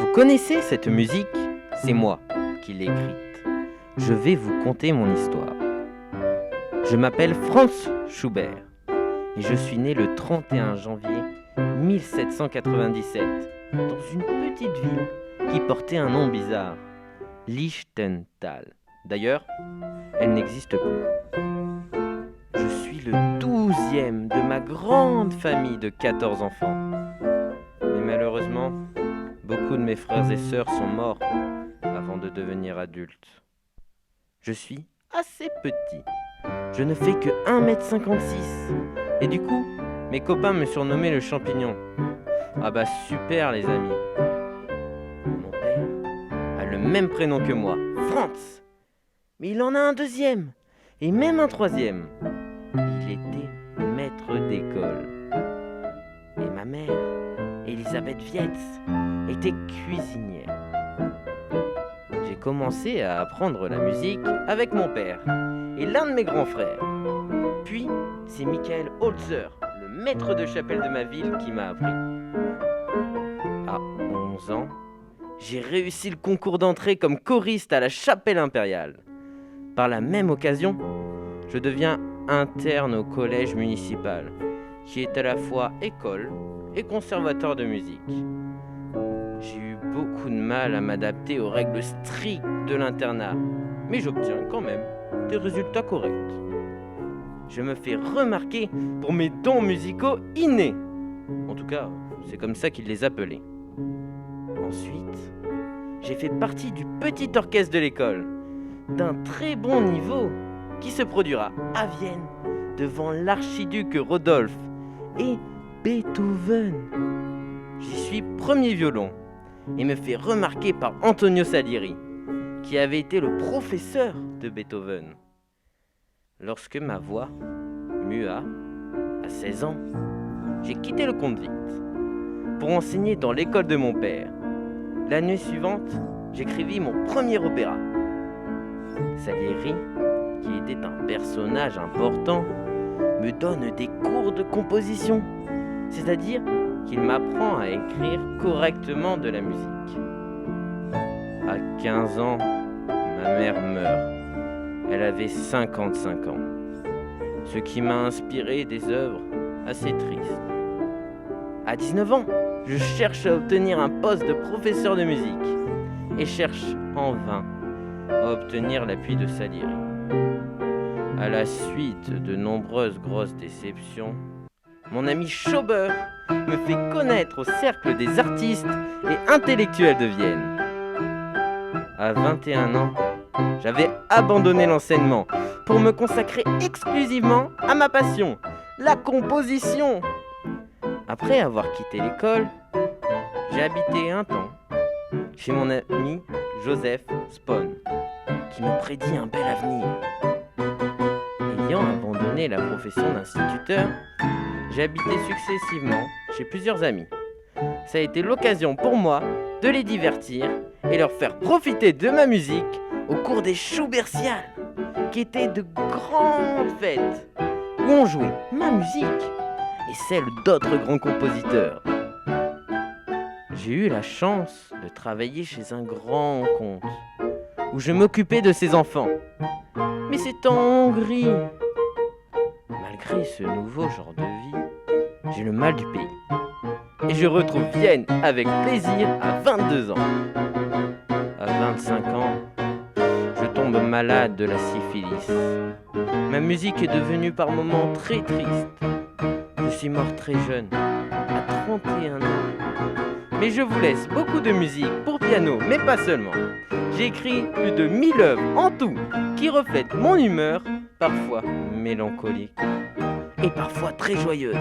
Vous connaissez cette musique? C'est moi qui l'ai écrite. Je vais vous conter mon histoire. Je m'appelle Franz Schubert et je suis né le 31 janvier 1797 dans une petite ville qui portait un nom bizarre, Lichtental. D'ailleurs, elle n'existe plus. Je suis le 12e de ma grande famille de 14 enfants. Mais malheureusement, beaucoup de mes frères et sœurs sont morts avant de devenir adultes. Je suis assez petit. Je ne fais que 1,56 m. Et du coup, mes copains me surnommaient le champignon. Ah bah super les amis. Mon père a le même prénom que moi, Franz. Mais il en a un deuxième, et même un troisième. Il était maître d'école. Et ma mère, Elisabeth Wietz, était cuisinière. J'ai commencé à apprendre la musique avec mon père et l'un de mes grands frères. Puis, c'est Michael Holzer, le maître de chapelle de ma ville, qui m'a appris. À 11 ans, j'ai réussi le concours d'entrée comme choriste à la chapelle impériale. Par la même occasion, je deviens interne au collège municipal, qui est à la fois école et conservatoire de musique. J'ai eu beaucoup de mal à m'adapter aux règles strictes de l'internat, mais j'obtiens quand même des résultats corrects. Je me fais remarquer pour mes dons musicaux innés. En tout cas, c'est comme ça qu'ils les appelaient. Ensuite, j'ai fait partie du petit orchestre de l'école, d'un très bon niveau, qui se produira à Vienne devant l'archiduc Rodolphe et Beethoven. J'y suis premier violon et me fais remarquer par Antonio Salieri, qui avait été le professeur de Beethoven. Lorsque ma voix mua à 16 ans, j'ai quitté le conduite pour enseigner dans l'école de mon père. L'année suivante, j'écrivis mon premier opéra. Salieri, qui était un personnage important, me donne des cours de composition, c'est-à-dire qu'il m'apprend à écrire correctement de la musique. À 15 ans, ma mère meurt. Elle avait 55 ans, ce qui m'a inspiré des œuvres assez tristes. À 19 ans, je cherche à obtenir un poste de professeur de musique et cherche en vain à obtenir l'appui de Salieri. À la suite de nombreuses grosses déceptions, mon ami Schober me fait connaître au cercle des artistes et intellectuels de Vienne. À 21 ans, j'avais abandonné l'enseignement pour me consacrer exclusivement à ma passion, la composition. Après avoir quitté l'école, j'ai habité un temps chez mon ami Joseph Spohn, qui me prédit un bel avenir. Ayant abandonné la profession d'instituteur, j'ai habité successivement chez plusieurs amis. Ça a été l'occasion pour moi de les divertir et leur faire profiter de ma musique au cours des Schubertiales, qui étaient de grandes fêtes où on jouait ma musique et celle d'autres grands compositeurs. J'ai eu la chance de travailler chez un grand comte où je m'occupais de ses enfants. Mais c'est en Hongrie. Malgré ce nouveau genre de vie, j'ai le mal du pays. Et je retrouve Vienne avec plaisir à 22 ans. À 25 ans, je tombe malade de la syphilis. Ma musique est devenue par moments très triste. Je suis mort très jeune, à 31 ans. Mais je vous laisse beaucoup de musique pour piano, mais pas seulement. J'ai écrit plus de 1000 œuvres en tout, qui reflètent mon humeur, parfois mélancolique et parfois très joyeuse.